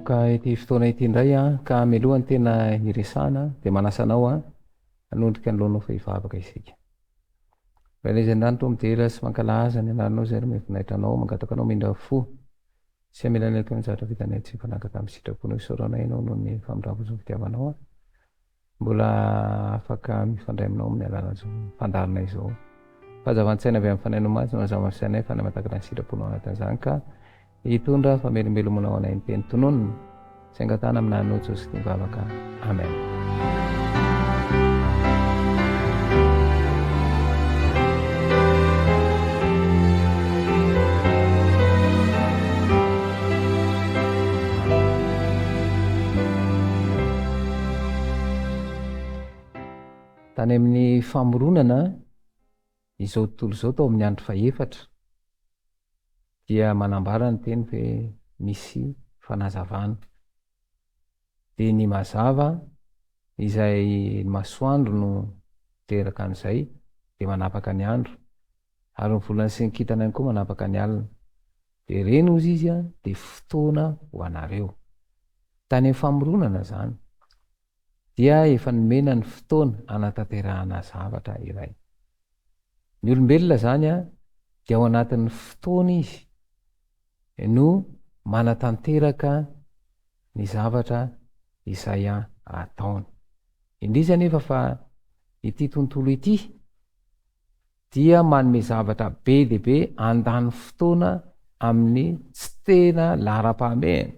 manomboka ity fotoana ity indray a ka melohany tena iresana de manasanao a anondrika anlohanao fa hivavaka isika velezandrano midera sy mankalaza ny anaranao zay mevinaitranao mangatakanao mindra fo sy amelany eto anjatra vitany tsy fanakaka amin'ny sitraponao isoranay anao noho ny famindravozony fitiavanao a mbola afaka mifandray aminao amin'ny alalana fandarina izao fahazavantsaina avy amin'ny fanainao matsy mazavasainay fa namatakana ny sitraponao anatin'izany ka hitondra famelombelonao anay ny teny tononony sy angatana aminanao Jesosy ty mivavaka amen. Tany amin'ny famoronana izao tontolo izao tao amin'ny andro faefatra dia manambara ny teny hoe misy fanazavana de ny mazava izay masoandro no teraka an'izay de manapaka ny andro ary ny volana sy ny kintana ihany koa manapaka ny alina de reny ozy izy a de fotoana ho anareo tany amin'ny famoronana zany dia efa nomena ny fotoana anatanterahana zavatra iray ny olombelona zany a dia ao anatin'ny fotoana izy no manatanteraka ny zavatra izay ataony indrisy nefa fa ity tontolo ity dia manome zavatra be dehibe andany fotoana amin'ny tsy tena lara-pahamehana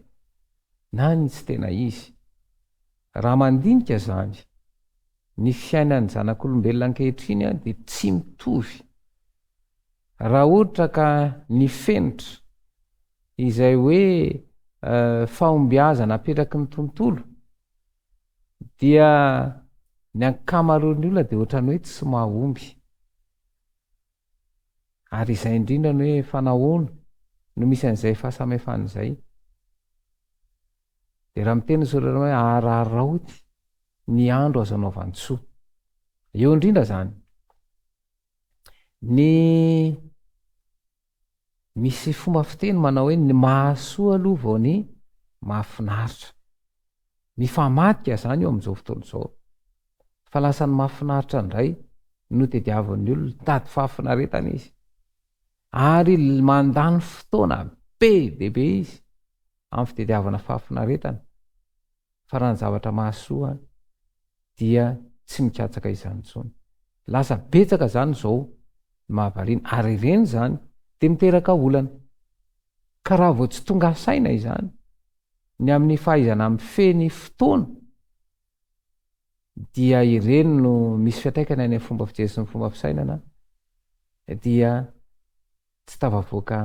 na ny tsy tena izy raha mandinika zany ny fiainan'ny zanak'olombelona ankehitriny a de tsy mitovy raha ohatra ka ny fenitra izay hoe fahombiazana apetraky ny tontolo dia ny ankamaroan'ny olona de ohatrany hoe tsy mahomby ary izay indrindra ny hoe fanahoana no misy an'izay fahasamihafan'izay de raha miteny sorana hoe araraoty ny andro azo anaovantsoa eo indrindra zany ny misy fomba fiteny manao hoe ny mahasoa aloha vao ny mahafinaritra mifamatika zany eo amin'izao fotoana izao fa lasa ny mahafinaritra indray no tediavan'ny olona tady fahafinaretana izy ary mandany fotoana be dehibe izy amin'ny fitediavana fahafinaretana fa raha ny zavatra mahasoa dia tsy mikatsaka izany intsony lasa betsaka zany zao mahavariana ary ireny zany de miteraka olana ka raha vao tsy tonga saina izany ny amin'ny fahaizana mifeny fotoana dia ireny no misy fiantraikany any amin'ny fomba fijery sy ny fomba fisainana dia tsy tafavoaka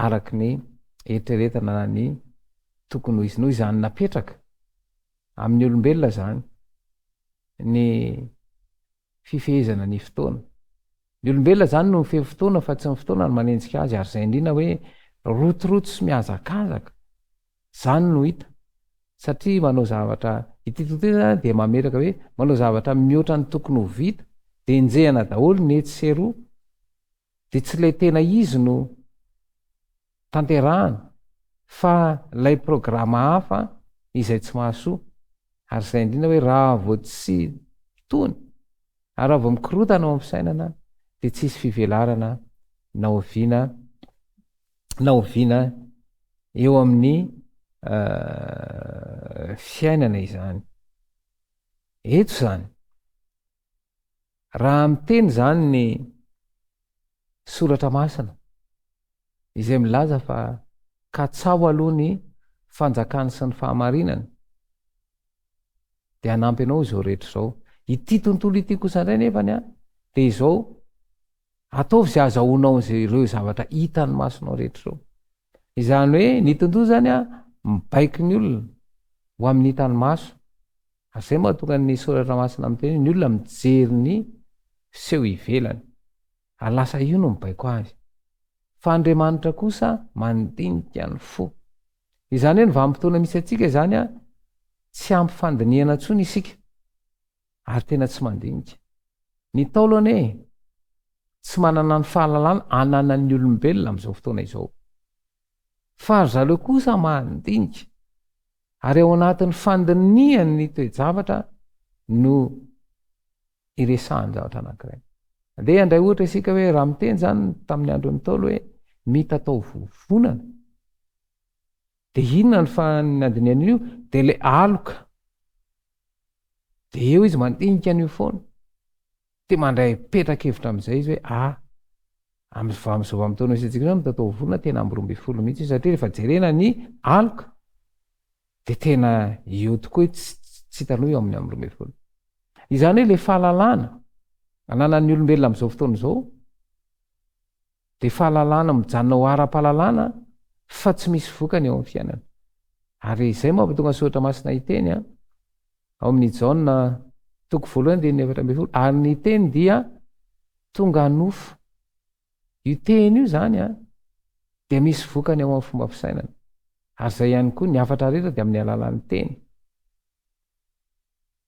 araky ny eritreretana na ny tokony ho izy noho izany napetraka amin'ny olombelona zany ny fifehezana ny fotoana ny olombelona zany no mifehy fotoana fa tsy ny fotoana no manenjika azy ary zay indrina hoe rotoroto sy miazakazaka zany no hita satria manao zavatra ity tontolo de mameraka hoe manao zavatra mihoatra ny tokony ho vita de enjehana daholo ny etsy sy eroa de tsy le tena izy no tanterahana fa lay programa hafa izay tsy mahasoa ary zay indrindra hoe raha vao tsy tony ary raha vao mikorotana ao amin'ny fisainana de tsisy fivelarana naoviana eo amin'ny fiainana izany eto zany raha miteny zany ny soratra masina izay milaza fa katsao aloha ny fanjakany sy ny fahamarinana de hanampy anao izao rehetra izao ity tontolo ity kosa indray nefany a de izao ataovy zay azahoanao ireo zavatra hitany masonao rehetra izao izany hoe ny tontolo zany a mibaiky ny olona ho amin'ny hitany maso ary zay mahatonga ny soratra masina miteny ny olona mijery ny seho ivelany ary lasa io no mibaiko azy fa Andriamanitra kosa mandinika ny fo izany hoe ny vanim-potoana misy atsika izany a tsy ampy fandinihana intsony isika ary tena tsy mandinika ny taolany tsy manana ny fahalalana ananan'ny olombelona amin'izao fotoana izao fa zareo kosa mandinika ary ao anatin'ny fandiniany ny toejavatra no iresahany zavatra anankiray. De andray ohatra isika hoe raha miteny zany tamin'ny andron'ny Taolo hoe mita tao vovonana, de inona ny fanadinian'io? De le aloka, de eo izy mandinika an'io foana, de mandray petra-kevitra am'izay izy hoe am'izao am'taona misy antsika zao mitatao vovonana tena amby 12 mihitsy izy, satria rehefa jerena ny aloka de tena eo tokoa tsy taloha eo amin'ny amby 12. Izany hoe le fahalalana ananan'ny olombelona am'izao fotoana izao de fahalalana mijanona ho ara-pahalalana fa tsy misy vokany eo amin'ny fiainana. Ary izay mampatonga Soratra Masina hiteny ao amin'ny Jaona 1:4, ary ny teny dia tonga nofo. Io teny io zany de misy vokany ao amin'ny fomba fisainana. Ary zay ihany koa ny afatra rehetra de amin'ny alalan'ny teny.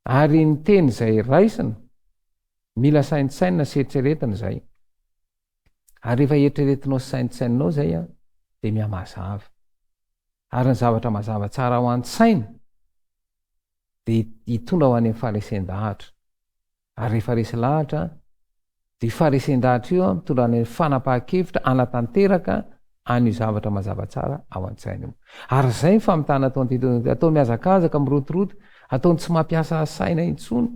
Ary ny teny zay raisina mila saintsaina sy eritreretina zay. Ary rehefa eritreretinao sy saintsaininao zay de mihamazava. Ary ny zavatra mazava tsara ho an-tsaina de hitondra ho any amin'ny faharesen-dahatra. Ary rehefa resy lahatra de faharesen-dahatra io mitondra any fanapahan-kevitra anatanteraka an'io zavatra mazava tsara ao an-tsaina io. Ary zay ny famitana atao miazakazaka mirotoroto, ataony tsy mampiasa saina intsony,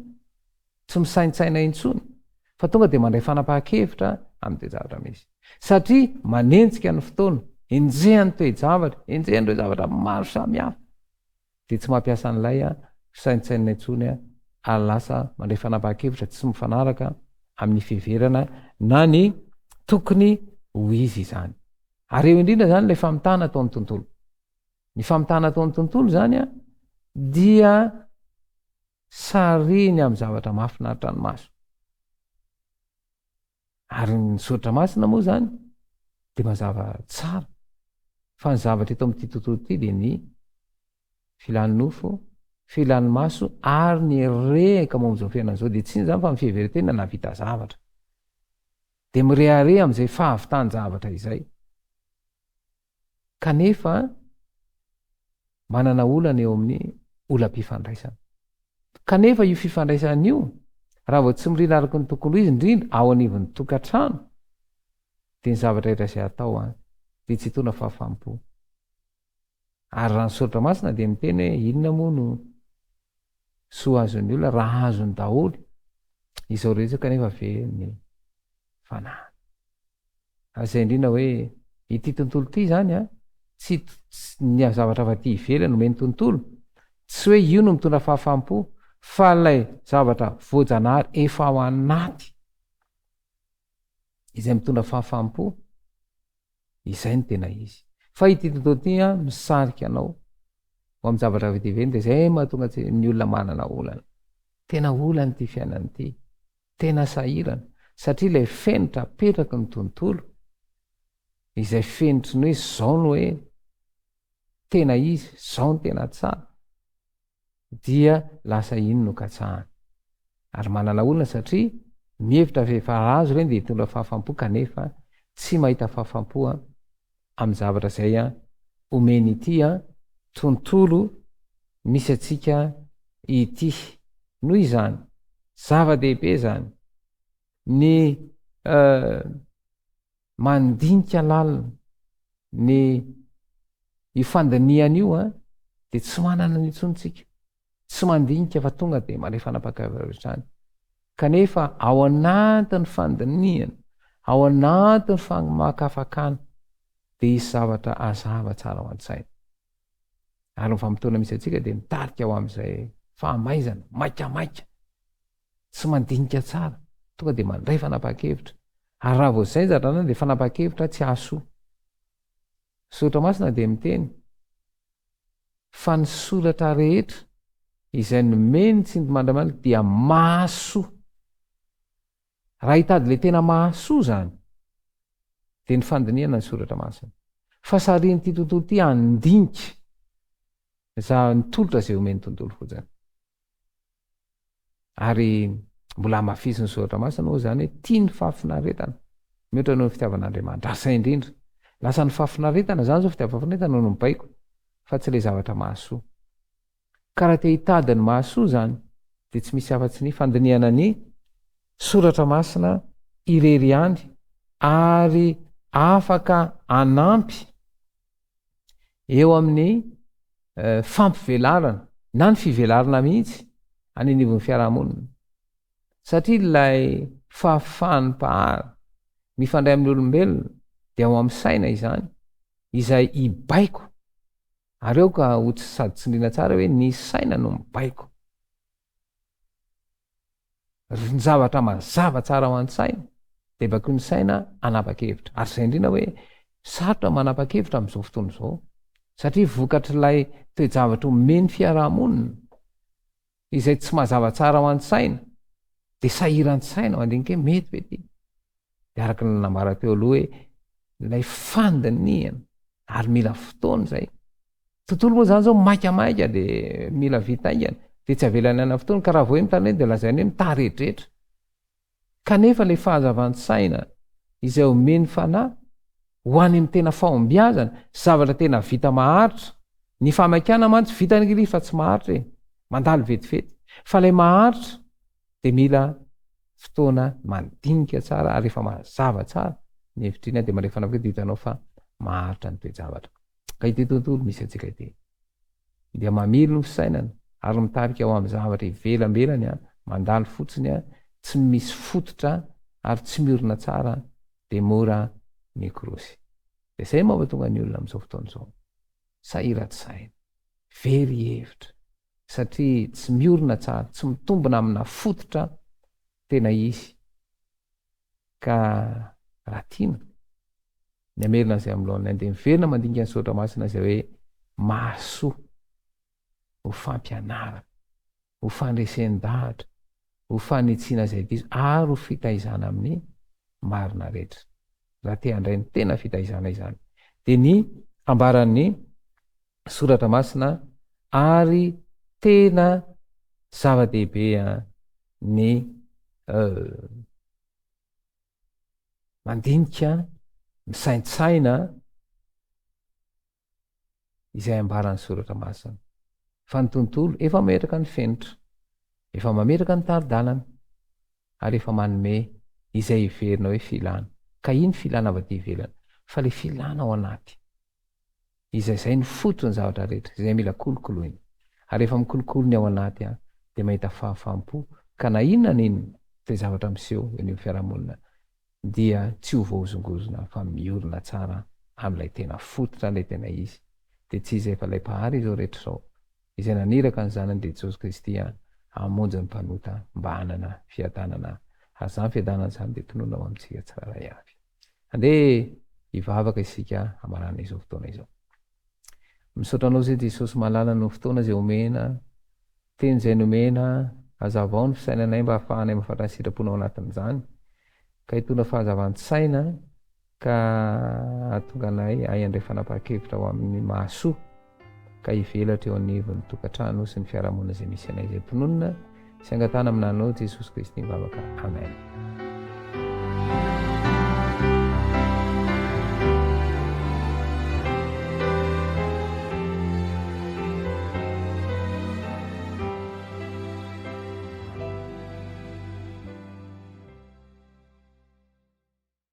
tsy misaintsaina intsony, fa tonga de mandray fanapahan-kevitra amin'ny toejavatra misy. Satria manenjika ny fotoana, enjehany toejavatra, enjehan'ireo zavatra maro samihafa, de tsy mampiasa an'ilay fisaintsaina intsony ary lasa mandray fanapahan-kevitra tsy mifanaraka amin'ny fiheverana na ny tokony ho izy izany. Ary eo indrindra zany le famitana ataon'ny tontolo. Ny famitana ataon'ny tontolo zany dia sariny amin'ny zavatra mahafinaritra ny maso. Ary ny Soratra Masina moa zany de mazava tsara fa ny zavatra eto amin'ity tontolo ity de ny filan'ny nofo, filan'ny maso ary ny rehaka momba izao fiainana izao, de tsy zany fa ny fiheveran-tena navita zavatra. De mirehare amin'izay fahavitan-javatra izay. Kanefa manana olana eo amin'ny olam-pifandraisana. Kanefa io fifandraisana io raha vao tsy mirina araky ny tokony izy indrindra ao anivon'ny tokantrano de ny zavatra rehetra izay atao de tsy hitondra fahafaham-po. Ary raha ny Soratra Masina de miteny hoe inona moa no soa azon'ny olona raha azony daholo izao rehetra kanefa very fanahy. Azay indrindra hoe ity tontolo ity zany tsy ny zavatra fa ty ivelany nomeny tontolo, tsy hoe io no mitondra fahafaham-po, fa lay zavatra voajanahary efa ao anaty izay mitondra fahafaham-po, izay ny tena izy. Fa ity tontolo ity misarika anao ho amin'ny zavatra vita ivelany, de zay mahatonga ny olona manana olana. Tena olana ty fiainana ity, tena sahirana, satria lay fenitra apetraka ny tontolo izay fenitry ny hoe zao no hoe tena izy, zao ny tena tsara, dia lasa iny no katsahany. Ary manana olana satria mihevitra rehefa azo reny de hitondra fahafaham-po, kanefa tsy mahita fahafaham-po amin'ny zavatra zay omeny ity tontolo misy atsika ity. Noho izany zava-dehibe zany ny mandinika lalina ny ifandiniana io de tsy manana n'intsontsika, tsy mandinika fa tonga de mandray fanapahan-kevitra. Kanefa ao anatin'ny fandiniana, ao anatin'ny famakafakana de isy zavatra azava tsara ao an-tsaina. Ary ny vanim-potoana misy atsika de mitarika ao amin'izay fahamaizana maikamaika, tsy mandinika tsara, tonga de mandray fanapahan-kevitra. Ary raha vao zay zatrana de fanapahan-kevitra tsy ahasoa. Soratra Masina de miteny fa ny soratra rehetra izay nomeny Tsindrimandrimandry dia mahasoa. Raha hitady le tena mahasoa zany de ny fandiniana ny Soratra Masina. Fa sarian'ity tontolo ity andinika za nitolotra zay omeny tontolo fotsiny. Ary mbola hamafisy ny Soratra Masina moa zany hoe tia ny fahafinaretana mihoatra noho ny fitiavan'Andriamanitra. Asa indrindra lasa ny fahafinaretana zany zao fitiavan'Andriamanitra noho ny baiko, fa tsy le zavatra mahasoa. ka raha te hitady ny mahasoa zany de tsy misy afa-tsy ny fandiniana ny soratra masina irery any ary afaka anampy eo amin'ny fampivelarana na ny fivelarana mihitsy anynivon'ny fiarahamonina satria lay fahafahany pahary mifandray amin'ny olombelona de ao amin'ny saina izany izay ibaiko ary eo ka ohatsy sady tsindrina tsara hoe ny saina no mibaiko ny zavatra mazava tsara ho an-tsaina de bako ny saina anapa-kevitra ary zay indrina hoe sarotra manapa-kevitra am'izao fotoana izao satria vokatr'lay toejavatra omeny fiarahamonina izay tsy mazava tsara ho an-tsaina de sahiran-tsaina ho andinike mety be ty de araky ny nambara teo aloha hoe lay fandiniana ary mila fotoana zay tontolo moa zany zao maikamaika de mila vitaingana de tsy avelany ana fotoana ka raha vo hoe mitany de lazainy hoe mitarehetrrehetra kanefa le fahazavan-tsaina izay omeny fanahy ho any amin'ny tena fahombiazana zavatra tena vita maharitra ny famakiana mantsy vita ny gily fa tsy maharitra e mandalo vetivety fa lay maharitra de mila fotoana mandinika tsara ary efa mazava tsara ny hevitrina de malefa anavy de hitanao fa maharitra ny toejavatra ka ity tontolo misy atsika ity dia mamily no fisainana ary mitarika ao amin'ny zavatra ivelambelany a mandalo fotsiny a tsy misy fototra ary tsy miorina tsara de mora mikrosy de zay momba tonga ny olona am'izao fotoana izao sahiraty saina very hevitra satria tsy miorina tsara tsy mitombona amina fototra tena izy ka raha tiana ny amelina zay am'lohany de miverina mandinika ny sotra masina zay hoe mahasoa ho fampianarana ho fandresen-dahatra ho fanitsina zay diso ary ho fitaizana amin'ny marina rehetra raha te handray ny tena fitaizana izany de ny ambaran'ny soratra masina ary tena zava-dehibe ny mandinika misaintsaina izay ambaran'ny soratra masina fa ny tontolo efa mametraka ny fenitra efa mametraka ny taridalana ary efa manome izay iverina hoe filana ka iny filana avy ivelana fa le filana ao anaty izay zay ny fotony zavatra rehetra izay mila kolokoloina ary efa mikolokolo ny ao anaty a de mahita fahafampo ka na inona niny te zavatra miseho eny fiarahamonina dia tsy ho voazongozona fa miorina tsara am'lay tena fototra lay tena izy de tsy izay fa lay pahary izao rehetra zao izay naniraka ny zanany de Jesosy Kristy hamonjy ny mpanota mba hanana fiadanana ary zany fiadanana zany de tonona ao amintsika tsiraray avy ande hivavaka isika amarana izao fotoana izao misaotra anao zay Jesosy mahalala no fotoana zay omena teny zay nomena azavao ny fisainanay mba hahafahanay mahafatra ny sitraponao anatin'izany ka hitona fahazavan-tsaina ka atonga anay ay andray fanapa-kevitra ho amin'ny mahasoa ka hivelatra eo anivon'ny tokantrano sy ny fiarahamonina zay misy anay zay mpononina sy angatana aminanao Jesosy Kristy mivavaka amen